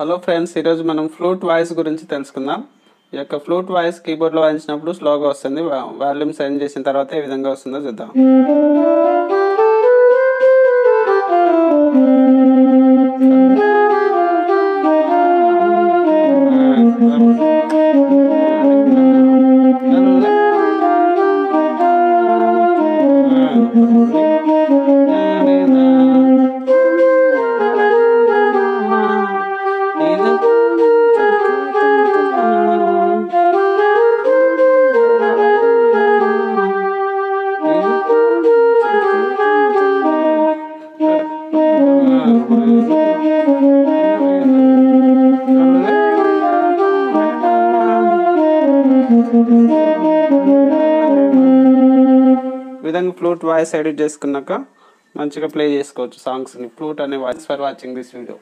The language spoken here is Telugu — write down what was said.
హలో ఫ్రెండ్స్, ఈరోజు మనం ఫ్లూట్ వాయిస్ గురించి తెలుసుకుందాం. ఈ యొక్క ఫ్లూట్ వాయిస్ కీబోర్డ్లో వాయించినప్పుడు స్లోగా వస్తుంది. వాల్యూమ్ సెండ్ చేసిన తర్వాత ఏ విధంగా వస్తుందో చూద్దాం. విధంగా ఫ్లూట్ వాయిస్ ఎడిట్ చేసుకున్నాక మంచిగా ప్లే చేసుకోవచ్చు సాంగ్స్ని. ఫ్లూట్ అనే voice for watching this video.